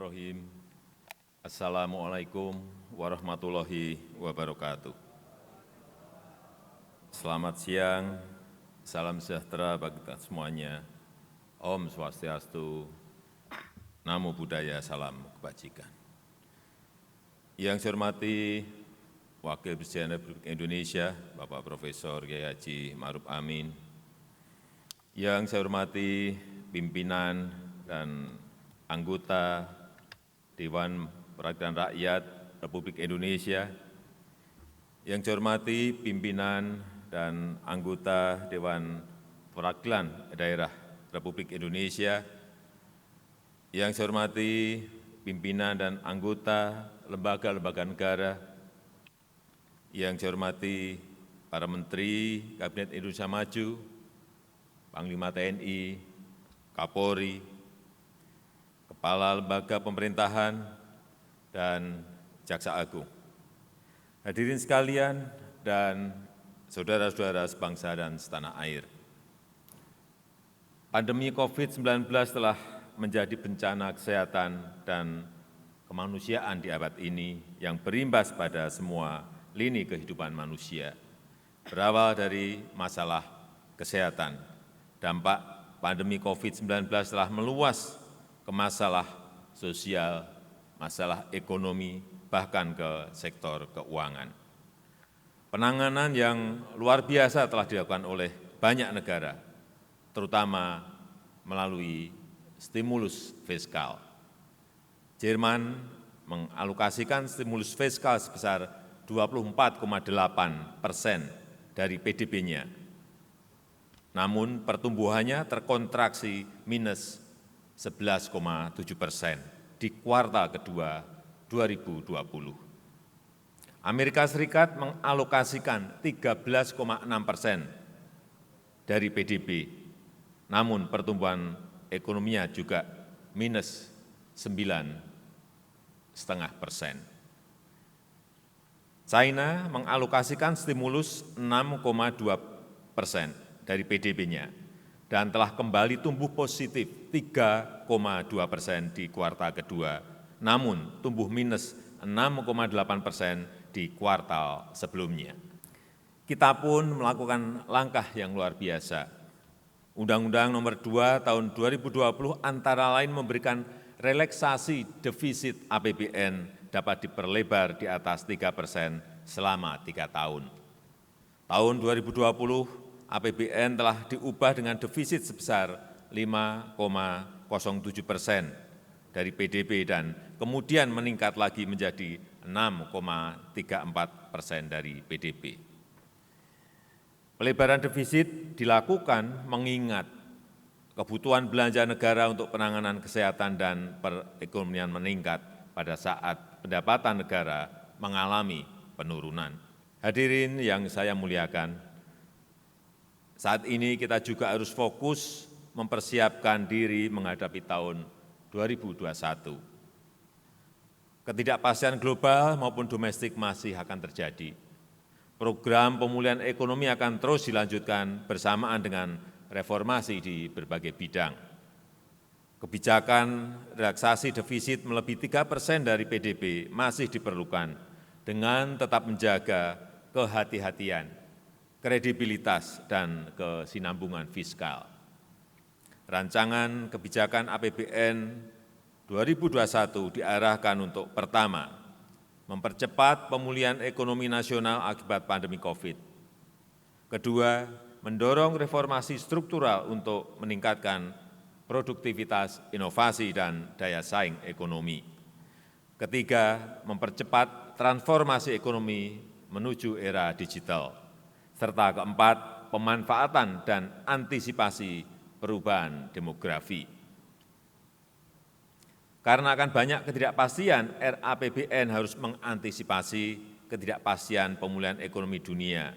Bismillahirrahmanirrahim. Assalamualaikum warahmatullahi wabarakatuh. Selamat siang, salam sejahtera bagi kita semuanya. Om Swastiastu, Namo Buddhaya, salam kebajikan. Yang saya hormati Wakil Presiden Republik Indonesia, Bapak Profesor Kiai Haji Ma'ruf Amin. Yang saya hormati pimpinan dan anggota Dewan Perwakilan Rakyat Republik Indonesia, yang saya hormati pimpinan dan anggota Dewan Perwakilan Daerah Republik Indonesia, yang saya hormati pimpinan dan anggota lembaga-lembaga negara, yang saya hormati para Menteri Kabinet Indonesia Maju, Panglima TNI, Kapolri, Kepala Lembaga Pemerintahan, dan Jaksa Agung. Hadirin sekalian dan saudara-saudara sebangsa dan setanah air. Pandemi COVID-19 telah menjadi bencana kesehatan dan kemanusiaan di abad ini yang berimbas pada semua lini kehidupan manusia. Berawal dari masalah kesehatan, dampak pandemi COVID-19 telah meluas ke masalah sosial, masalah ekonomi, bahkan ke sektor keuangan. Penanganan yang luar biasa telah dilakukan oleh banyak negara, terutama melalui stimulus fiskal. Jerman mengalokasikan stimulus fiskal sebesar 24,8% dari PDB-nya. Namun pertumbuhannya terkontraksi minus 11,7% di kuartal kedua 2020. Amerika Serikat mengalokasikan 13,6% dari PDB, namun pertumbuhan ekonominya juga minus 9,5%. China mengalokasikan stimulus 6,2% dari PDB-nya dan telah kembali tumbuh positif 3,2% di kuartal kedua, namun tumbuh minus 6,8% di kuartal sebelumnya. Kita pun melakukan langkah yang luar biasa. Undang-Undang Nomor 2 Tahun 2020 antara lain memberikan relaksasi defisit APBN dapat diperlebar di atas 3% selama 3 tahun. Tahun 2020, APBN telah diubah dengan defisit sebesar 5,07% dari PDB dan kemudian meningkat lagi menjadi 6,34% dari PDB. Pelebaran defisit dilakukan mengingat kebutuhan belanja negara untuk penanganan kesehatan dan perekonomian meningkat pada saat pendapatan negara mengalami penurunan. Hadirin yang saya muliakan, saat ini kita juga harus fokus mempersiapkan diri menghadapi tahun 2021. Ketidakpastian global maupun domestik masih akan terjadi. Program pemulihan ekonomi akan terus dilanjutkan bersamaan dengan reformasi di berbagai bidang. Kebijakan relaksasi defisit melebihi 3% dari PDB masih diperlukan dengan tetap menjaga kehati-hatian, kredibilitas, dan kesinambungan fiskal. Rancangan kebijakan APBN 2021 diarahkan untuk pertama, mempercepat pemulihan ekonomi nasional akibat pandemi COVID. Kedua, mendorong reformasi struktural untuk meningkatkan produktivitas, inovasi, dan daya saing ekonomi. Ketiga, mempercepat transformasi ekonomi menuju era digital. Serta keempat, pemanfaatan dan antisipasi perubahan demografi. Karena akan banyak ketidakpastian, RAPBN harus mengantisipasi ketidakpastian pemulihan ekonomi dunia,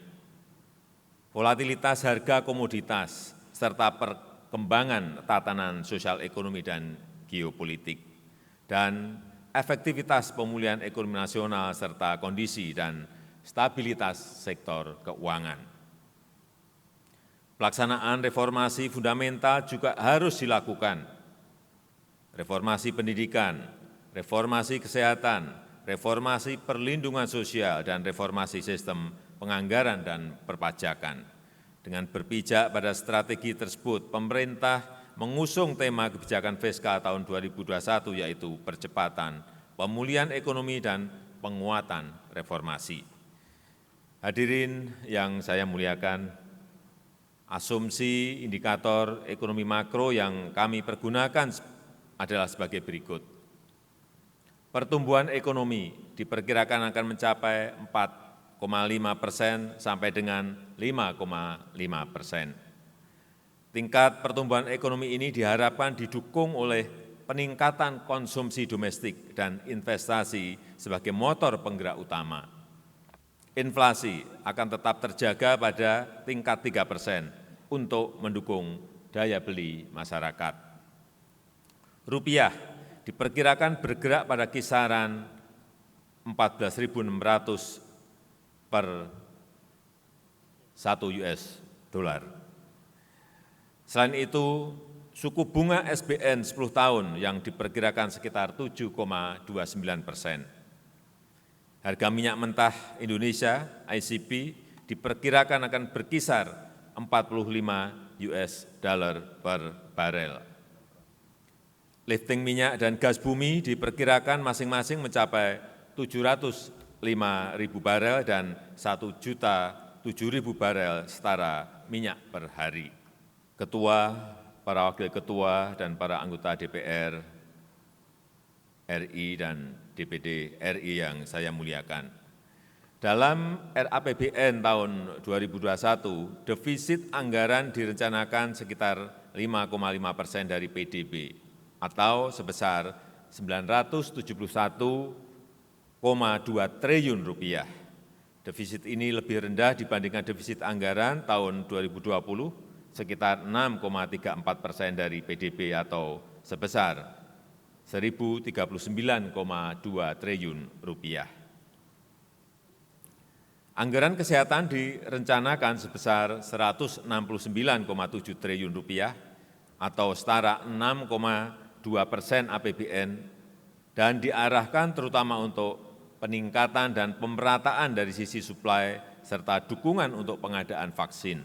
volatilitas harga komoditas, serta perkembangan tatanan sosial ekonomi dan geopolitik, dan efektivitas pemulihan ekonomi nasional serta kondisi dan stabilitas sektor keuangan. Pelaksanaan reformasi fundamental juga harus dilakukan. Reformasi pendidikan, reformasi kesehatan, reformasi perlindungan sosial, dan reformasi sistem penganggaran dan perpajakan. Dengan berpijak pada strategi tersebut, pemerintah mengusung tema kebijakan fiskal tahun 2021 yaitu percepatan pemulihan ekonomi dan penguatan reformasi. Hadirin yang saya muliakan, asumsi indikator ekonomi makro yang kami pergunakan adalah sebagai berikut. Pertumbuhan ekonomi diperkirakan akan mencapai 4,5% sampai dengan 5,5%. Tingkat pertumbuhan ekonomi ini diharapkan didukung oleh peningkatan konsumsi domestik dan investasi sebagai motor penggerak utama. Inflasi akan tetap terjaga pada tingkat 3% untuk mendukung daya beli masyarakat. Rupiah diperkirakan bergerak pada kisaran 14.600 per 1 US dollar. Selain itu, suku bunga SBN 10 tahun yang diperkirakan sekitar 7,29%. Harga minyak mentah Indonesia, ICP, diperkirakan akan berkisar 45 US dollar per barel. Lifting minyak dan gas bumi diperkirakan masing-masing mencapai 705.000 barel dan 1.007.000 barel setara minyak per hari. Ketua, para wakil ketua, dan para anggota DPR RI dan DPD RI yang saya muliakan. Dalam RAPBN tahun 2021, defisit anggaran direncanakan sekitar 5,5% dari PDB atau sebesar 971,2 triliun rupiah. Defisit ini lebih rendah dibandingkan defisit anggaran tahun 2020, sekitar 6,34% dari PDB atau sebesar 1.039,2 triliun rupiah. Anggaran kesehatan direncanakan sebesar 169,7 triliun rupiah atau setara 6,2% APBN dan diarahkan terutama untuk peningkatan dan pemerataan dari sisi suplai serta dukungan untuk pengadaan vaksin,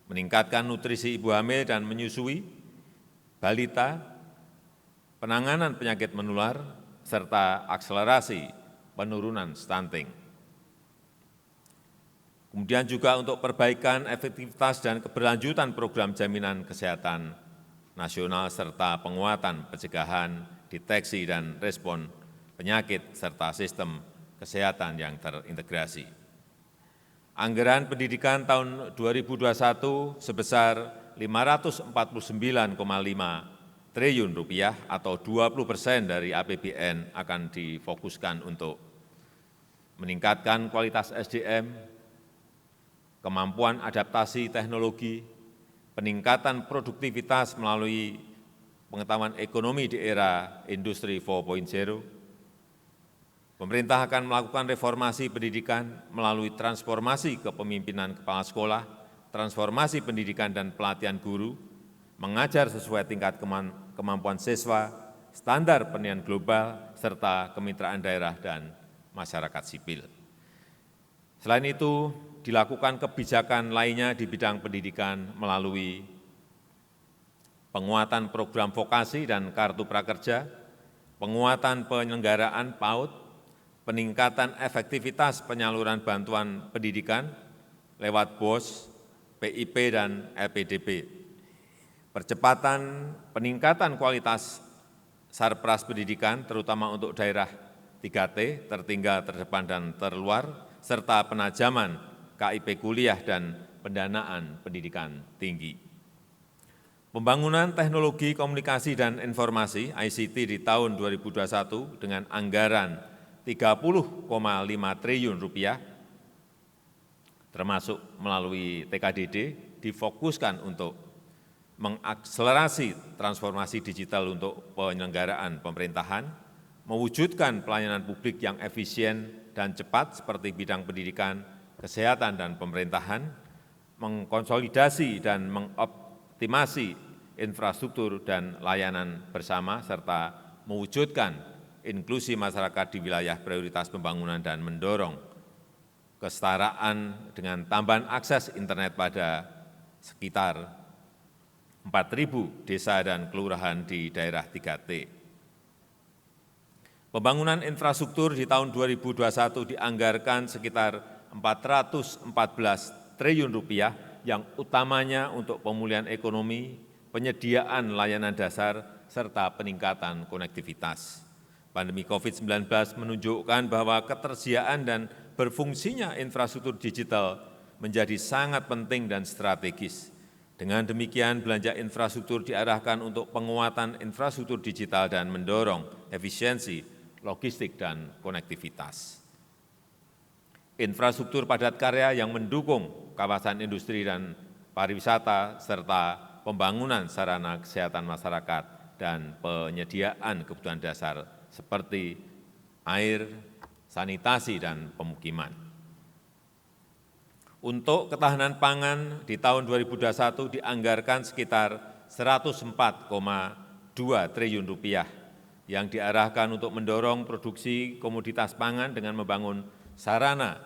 meningkatkan nutrisi ibu hamil dan menyusui, balita, penanganan penyakit menular, serta akselerasi penurunan stunting. Kemudian juga untuk perbaikan efektivitas dan keberlanjutan program jaminan kesehatan nasional serta penguatan pencegahan, deteksi, dan respon penyakit serta sistem kesehatan yang terintegrasi. Anggaran pendidikan tahun 2021 sebesar 549,5 triliun rupiah atau 20% dari APBN akan difokuskan untuk meningkatkan kualitas SDM, kemampuan adaptasi teknologi, peningkatan produktivitas melalui pengetahuan ekonomi di era industri 4.0. Pemerintah akan melakukan reformasi pendidikan melalui transformasi kepemimpinan kepala sekolah, transformasi pendidikan dan pelatihan guru, mengajar sesuai tingkat kemampuan siswa, standar penilaian global, serta kemitraan daerah dan masyarakat sipil. Selain itu, dilakukan kebijakan lainnya di bidang pendidikan melalui penguatan program vokasi dan kartu prakerja, penguatan penyelenggaraan PAUD, peningkatan efektivitas penyaluran bantuan pendidikan lewat BOS, PIP, dan LPDP, percepatan peningkatan kualitas sarpras pendidikan terutama untuk daerah 3T, tertinggal, terdepan, dan terluar, serta penajaman KIP kuliah dan pendanaan pendidikan tinggi. Pembangunan teknologi komunikasi dan informasi ICT di tahun 2021 dengan anggaran 30,5 triliun rupiah, termasuk melalui TKDD, difokuskan untuk mengakselerasi transformasi digital untuk penyelenggaraan pemerintahan, mewujudkan pelayanan publik yang efisien dan cepat seperti bidang pendidikan, kesehatan, dan pemerintahan, mengkonsolidasi dan mengoptimasi infrastruktur dan layanan bersama, serta mewujudkan inklusi masyarakat di wilayah prioritas pembangunan dan mendorong kesetaraan dengan tambahan akses internet pada sekitar 4.000 desa dan kelurahan di daerah 3T. Pembangunan infrastruktur di tahun 2021 dianggarkan sekitar 414 triliun rupiah yang utamanya untuk pemulihan ekonomi, penyediaan layanan dasar, serta peningkatan konektivitas. Pandemi COVID-19 menunjukkan bahwa ketersediaan dan berfungsinya infrastruktur digital menjadi sangat penting dan strategis. Dengan demikian, belanja infrastruktur diarahkan untuk penguatan infrastruktur digital dan mendorong efisiensi, logistik, dan konektivitas. Infrastruktur padat karya yang mendukung kawasan industri dan pariwisata, serta pembangunan sarana kesehatan masyarakat dan penyediaan kebutuhan dasar seperti air, sanitasi, dan pemukiman. Untuk ketahanan pangan di tahun 2021 dianggarkan sekitar 104,2 triliun rupiah yang diarahkan untuk mendorong produksi komoditas pangan dengan membangun sarana,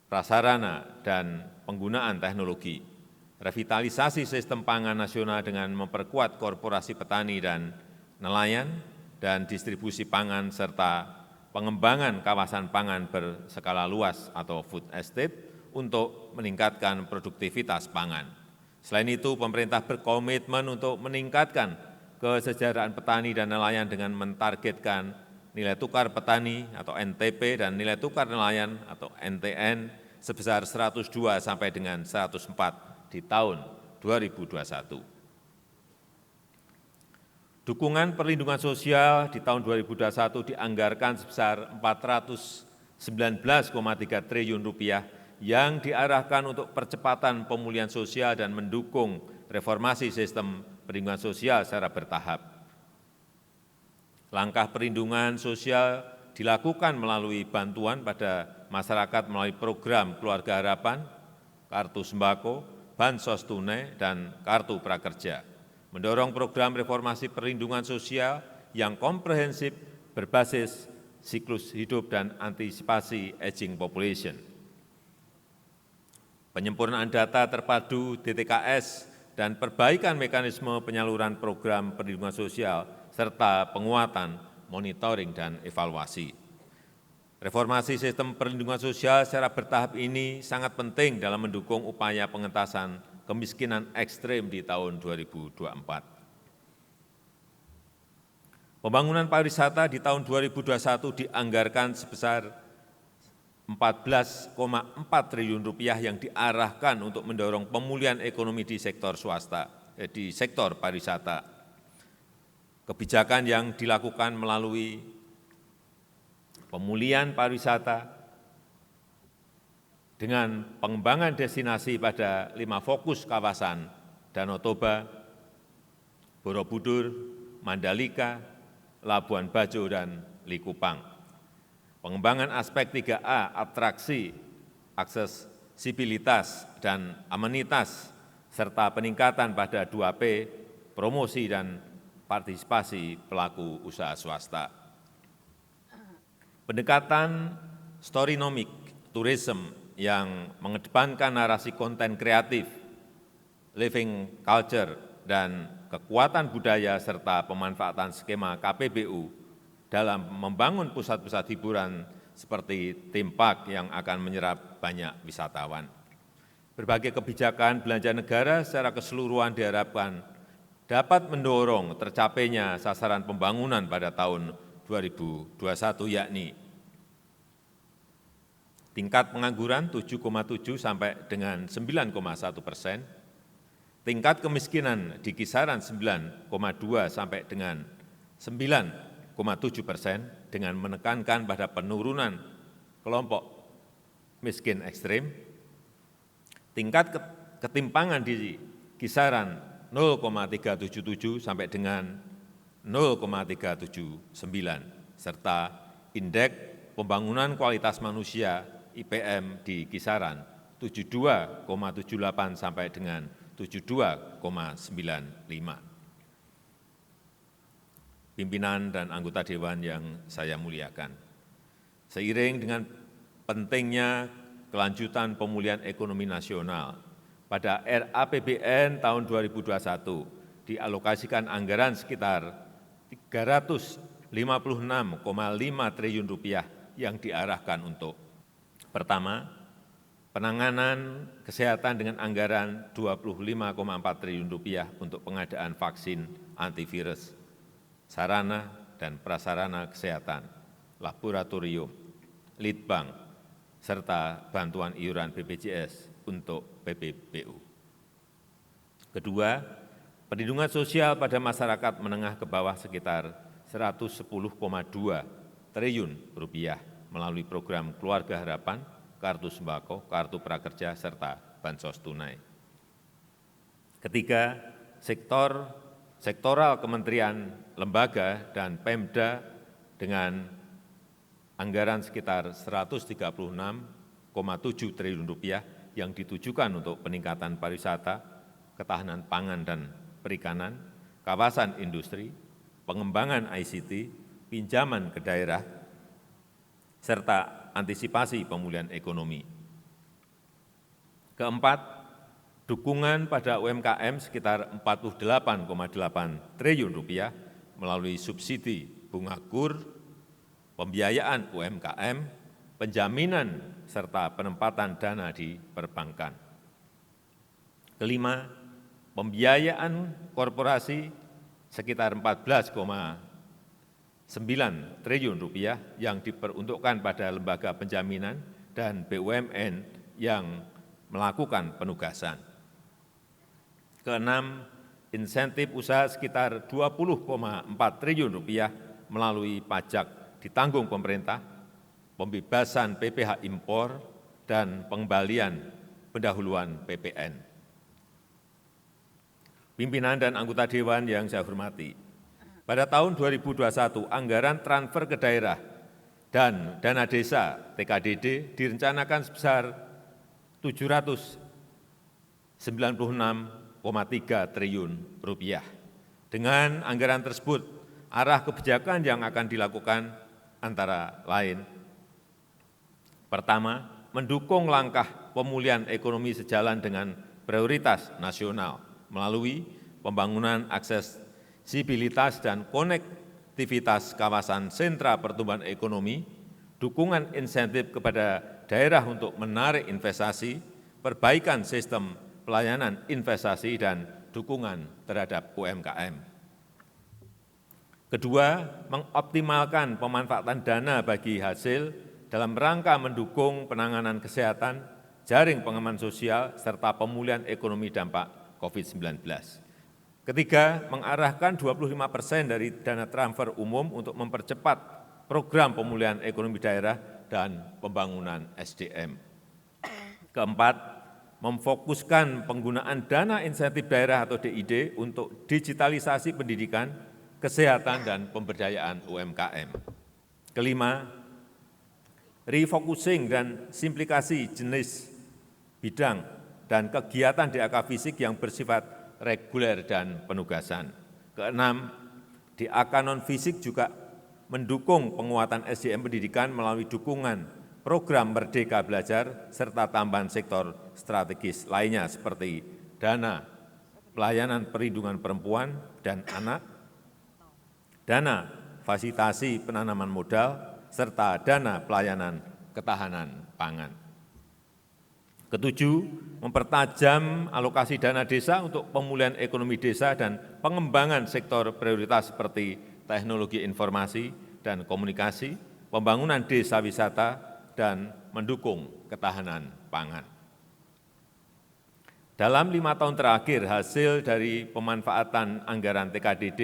prasarana, dan penggunaan teknologi, revitalisasi sistem pangan nasional dengan memperkuat korporasi petani dan nelayan, dan distribusi pangan, serta pengembangan kawasan pangan berskala luas atau food estate untuk meningkatkan produktivitas pangan. Selain itu, pemerintah berkomitmen untuk meningkatkan kesejahteraan petani dan nelayan dengan mentargetkan nilai tukar petani atau NTP dan nilai tukar nelayan atau NTN sebesar 102 sampai dengan 104 di tahun 2021. Dukungan perlindungan sosial di tahun 2021 dianggarkan sebesar 419,3 triliun rupiah yang diarahkan untuk percepatan pemulihan sosial dan mendukung reformasi sistem perlindungan sosial secara bertahap. Langkah perlindungan sosial dilakukan melalui bantuan pada masyarakat melalui program Keluarga Harapan, Kartu Sembako, Bansos Tunai, dan Kartu Prakerja. Mendorong program reformasi perlindungan sosial yang komprehensif berbasis siklus hidup dan antisipasi aging population. Penyempurnaan data terpadu DTKS dan perbaikan mekanisme penyaluran program perlindungan sosial serta penguatan monitoring dan evaluasi. Reformasi sistem perlindungan sosial secara bertahap ini sangat penting dalam mendukung upaya pengentasan kemiskinan ekstrem di tahun 2024. Pembangunan pariwisata di tahun 2021 dianggarkan sebesar 14,4 triliun rupiah yang diarahkan untuk mendorong pemulihan ekonomi di sektor swasta, di sektor pariwisata. Kebijakan yang dilakukan melalui pemulihan pariwisata dengan pengembangan destinasi pada 5 fokus kawasan Danau Toba, Borobudur, Mandalika, Labuan Bajo, dan Likupang. Pengembangan aspek 3A, atraksi, aksesibilitas, dan amenitas, serta peningkatan pada 2P, promosi dan partisipasi pelaku usaha swasta. Pendekatan storynomic tourism yang mengedepankan narasi konten kreatif, living culture, dan kekuatan budaya serta pemanfaatan skema KPBU dalam membangun pusat-pusat hiburan seperti theme park yang akan menyerap banyak wisatawan. Berbagai kebijakan belanja negara secara keseluruhan diharapkan dapat mendorong tercapainya sasaran pembangunan pada tahun 2021, yakni tingkat pengangguran 7,7 sampai dengan 9,1%, tingkat kemiskinan di kisaran 9,2 sampai dengan 9,7% dengan menekankan pada penurunan kelompok miskin ekstrim, tingkat ketimpangan di kisaran 0,377 sampai dengan 0,379, serta indeks pembangunan kualitas manusia IPM di kisaran 72,78 sampai dengan 72,95. pimpinan dan anggota Dewan yang saya muliakan. Seiring dengan pentingnya kelanjutan pemulihan ekonomi nasional, pada RAPBN tahun 2021 dialokasikan anggaran sekitar Rp356,5 triliun yang diarahkan untuk: pertama, penanganan kesehatan dengan anggaran Rp25,4 triliun untuk pengadaan vaksin antivirus, sarana dan prasarana kesehatan, laboratorium, litbang, serta bantuan iuran BPJS untuk PPBU. Kedua, perlindungan sosial pada masyarakat menengah ke bawah sekitar Rp110,2 triliun melalui program Keluarga Harapan, Kartu Sembako, Kartu Prakerja, serta Bansos Tunai. Ketiga, sektoral kementerian, lembaga, dan Pemda dengan anggaran sekitar Rp136,7 triliun yang ditujukan untuk peningkatan pariwisata, ketahanan pangan dan perikanan, kawasan industri, pengembangan ICT, pinjaman ke daerah, serta antisipasi pemulihan ekonomi. Keempat, dukungan pada UMKM sekitar Rp48,8 triliun melalui subsidi bunga KUR, pembiayaan UMKM, penjaminan serta penempatan dana di perbankan. Kelima, pembiayaan korporasi sekitar Rp14,9 triliun yang diperuntukkan pada lembaga penjaminan dan BUMN yang melakukan penugasan. Keenam, insentif usaha sekitar Rp20,4 triliun melalui pajak ditanggung pemerintah, pembebasan PPh impor, dan pengembalian pendahuluan PPN. Pimpinan dan anggota Dewan yang saya hormati, pada tahun 2021 anggaran transfer ke daerah dan dana desa TKDD direncanakan sebesar Rp796,3 triliun. Dengan anggaran tersebut, arah kebijakan yang akan dilakukan antara lain: pertama, mendukung langkah pemulihan ekonomi sejalan dengan prioritas nasional melalui pembangunan aksesibilitas dan konektivitas kawasan sentra pertumbuhan ekonomi, dukungan insentif kepada daerah untuk menarik investasi, perbaikan sistem pelayanan investasi, dan dukungan terhadap UMKM. Kedua, mengoptimalkan pemanfaatan dana bagi hasil dalam rangka mendukung penanganan kesehatan, jaring pengaman sosial, serta pemulihan ekonomi dampak COVID-19. Ketiga, mengarahkan 25% dari dana transfer umum untuk mempercepat program pemulihan ekonomi daerah dan pembangunan SDM. Keempat, memfokuskan penggunaan dana insentif daerah atau DID untuk digitalisasi pendidikan, kesehatan, dan pemberdayaan UMKM. Kelima, refocusing dan simplifikasi jenis bidang dan kegiatan DAK fisik yang bersifat reguler dan penugasan. Keenam, DAK non-fisik juga mendukung penguatan SDM pendidikan melalui dukungan program Merdeka Belajar serta tambahan sektor strategis lainnya seperti dana pelayanan perlindungan perempuan dan anak, dana fasilitasi penanaman modal, serta dana pelayanan ketahanan pangan. Ketujuh, mempertajam alokasi dana desa untuk pemulihan ekonomi desa dan pengembangan sektor prioritas seperti teknologi informasi dan komunikasi, pembangunan desa wisata, dan mendukung ketahanan pangan. Dalam 5 tahun terakhir, hasil dari pemanfaatan anggaran TKDD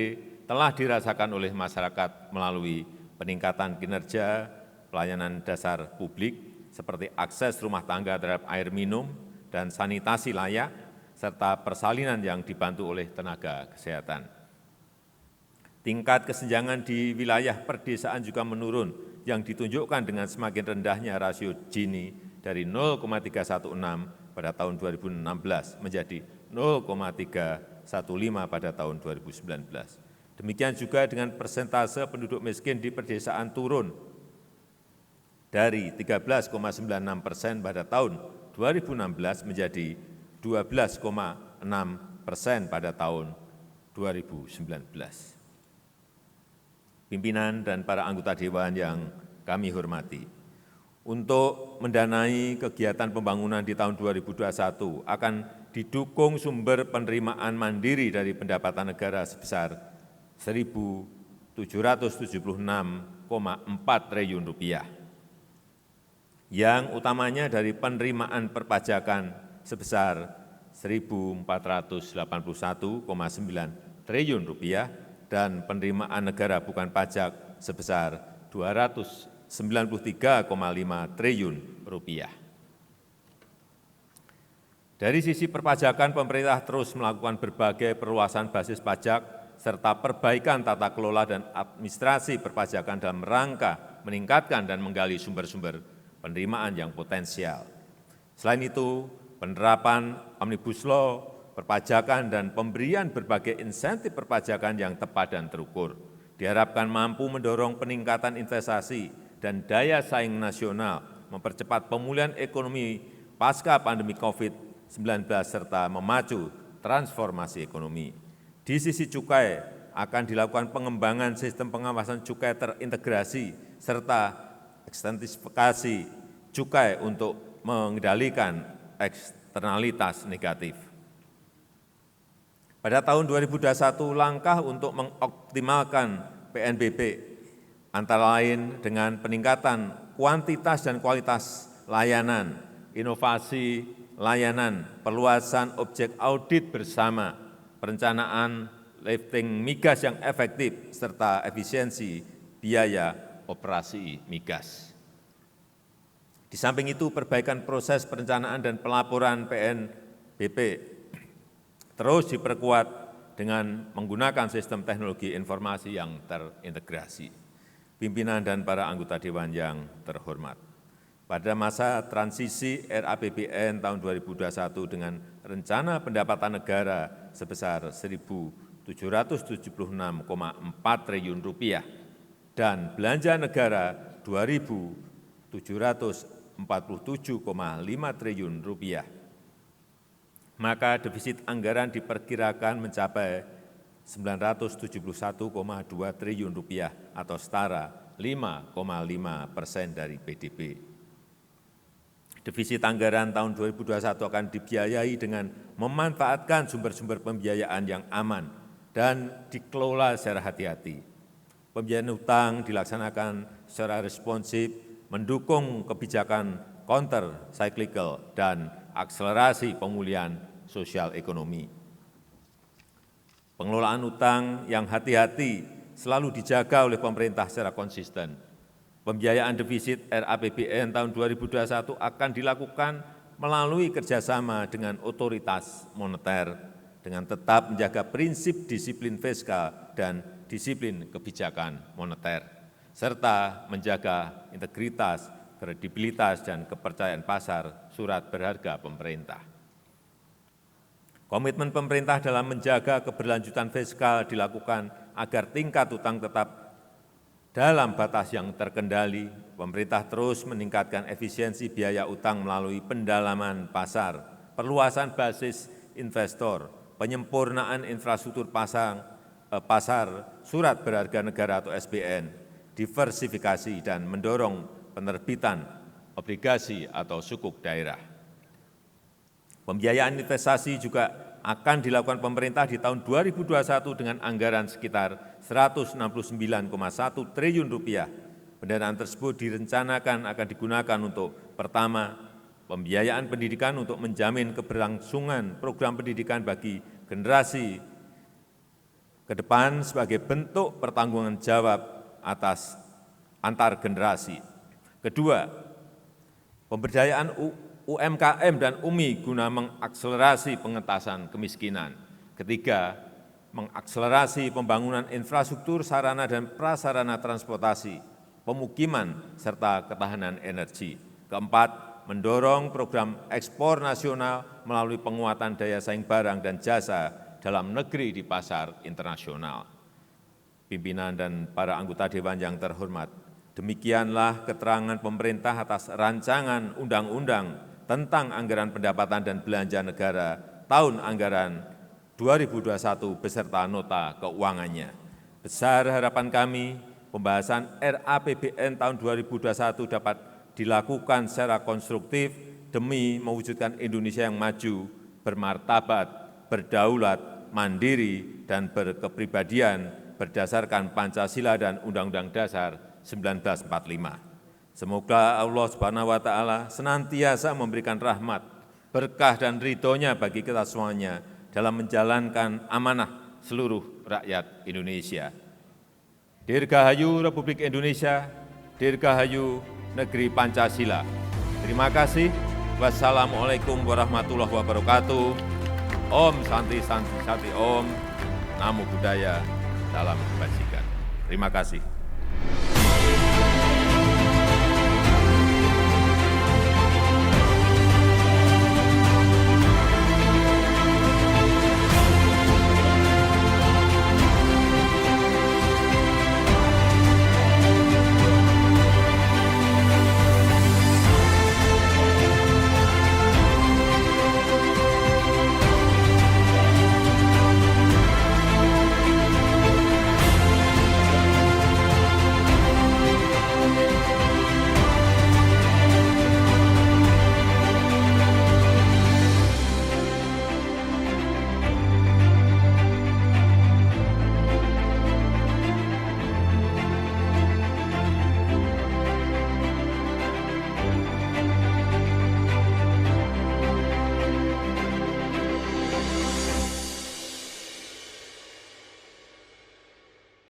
telah dirasakan oleh masyarakat melalui peningkatan kinerja pelayanan dasar publik, seperti akses rumah tangga terhadap air minum dan sanitasi layak, serta persalinan yang dibantu oleh tenaga kesehatan. Tingkat kesenjangan di wilayah perdesaan juga menurun, yang ditunjukkan dengan semakin rendahnya rasio Gini dari 0,316 pada tahun 2016 menjadi 0,315 pada tahun 2019. Demikian juga dengan persentase penduduk miskin di pedesaan turun dari 13,96% pada tahun 2016 menjadi 12,6% pada tahun 2019. Pimpinan dan para anggota Dewan yang kami hormati, untuk mendanai kegiatan pembangunan di tahun 2021 akan didukung sumber penerimaan mandiri dari pendapatan negara sebesar Rp1.776,4 triliun, yang utamanya dari penerimaan perpajakan sebesar Rp1.481,9 triliun dan penerimaan negara bukan pajak sebesar Rp293,5 triliun. Dari sisi perpajakan, pemerintah terus melakukan berbagai perluasan basis pajak serta perbaikan tata kelola dan administrasi perpajakan dalam rangka meningkatkan dan menggali sumber-sumber penerimaan yang potensial. Selain itu, penerapan Omnibus Law, perpajakan dan pemberian berbagai insentif perpajakan yang tepat dan terukur diharapkan mampu mendorong peningkatan investasi dan daya saing nasional, mempercepat pemulihan ekonomi pasca pandemi COVID-19 serta memacu transformasi ekonomi. Di sisi cukai akan dilakukan pengembangan sistem pengawasan cukai terintegrasi serta ekstensifikasi cukai untuk mengendalikan eksternalitas negatif. Pada tahun 2021, langkah untuk mengoptimalkan PNBP antara lain dengan peningkatan kuantitas dan kualitas layanan, inovasi layanan, perluasan objek audit bersama, perencanaan lifting migas yang efektif, serta efisiensi biaya operasi migas. Di samping itu, perbaikan proses perencanaan dan pelaporan PNBP terus diperkuat dengan menggunakan sistem teknologi informasi yang terintegrasi. Pimpinan dan para anggota Dewan yang terhormat, pada masa transisi RAPBN tahun 2021 dengan rencana pendapatan negara sebesar Rp1.776,4 triliun dan belanja negara Rp2.747,5 triliun, maka defisit anggaran diperkirakan mencapai Rp971,2 triliun atau setara 5,5% dari PDB. Defisit anggaran tahun 2021 akan dibiayai dengan memanfaatkan sumber-sumber pembiayaan yang aman dan dikelola secara hati-hati. Pembiayaan utang dilaksanakan secara responsif, mendukung kebijakan counter cyclical dan akselerasi pemulihan sosial ekonomi. Pengelolaan utang yang hati-hati selalu dijaga oleh pemerintah secara konsisten. Pembiayaan defisit RAPBN tahun 2021 akan dilakukan melalui kerjasama dengan otoritas moneter dengan tetap menjaga prinsip disiplin fiskal dan disiplin kebijakan moneter, serta menjaga integritas, kredibilitas, dan kepercayaan pasar surat berharga pemerintah. Komitmen pemerintah dalam menjaga keberlanjutan fiskal dilakukan agar tingkat utang tetap dalam batas yang terkendali. Pemerintah terus meningkatkan efisiensi biaya utang melalui pendalaman pasar, perluasan basis investor, penyempurnaan infrastruktur pasar surat berharga negara atau SBN, diversifikasi, dan mendorong penerbitan obligasi atau sukuk daerah. Pembiayaan investasi juga akan dilakukan pemerintah di tahun 2021 dengan anggaran sekitar Rp169,1 triliun. Pendanaan tersebut direncanakan akan digunakan untuk pertama, pembiayaan pendidikan untuk menjamin keberlangsungan program pendidikan bagi generasi ke depan sebagai bentuk pertanggungan jawab atas antar generasi. Kedua, pemberdayaan UMKM dan UMI guna mengakselerasi pengentasan kemiskinan. Ketiga, mengakselerasi pembangunan infrastruktur sarana dan prasarana transportasi, pemukiman, serta ketahanan energi. Keempat, mendorong program ekspor nasional melalui penguatan daya saing barang dan jasa dalam negeri di pasar internasional. pimpinan dan para anggota Dewan yang terhormat, demikianlah keterangan pemerintah atas rancangan undang-undang tentang anggaran pendapatan dan belanja negara tahun anggaran 2021 beserta nota keuangannya. Besar harapan kami, pembahasan RAPBN tahun 2021 dapat dilakukan secara konstruktif demi mewujudkan Indonesia yang maju, bermartabat, berdaulat, mandiri, dan berkepribadian berdasarkan Pancasila dan Undang-Undang Dasar 1945. Semoga Allah Subhanahu wa Ta'ala senantiasa memberikan rahmat, berkah dan ridho-Nya bagi kita semuanya dalam menjalankan amanah seluruh rakyat Indonesia. Dirgahayu Republik Indonesia, Dirgahayu Negeri Pancasila. Terima kasih. Wassalamualaikum warahmatullahi wabarakatuh. Om Santi Santi Santi Om. Namo Buddhaya. Salam kebajikan. Terima kasih.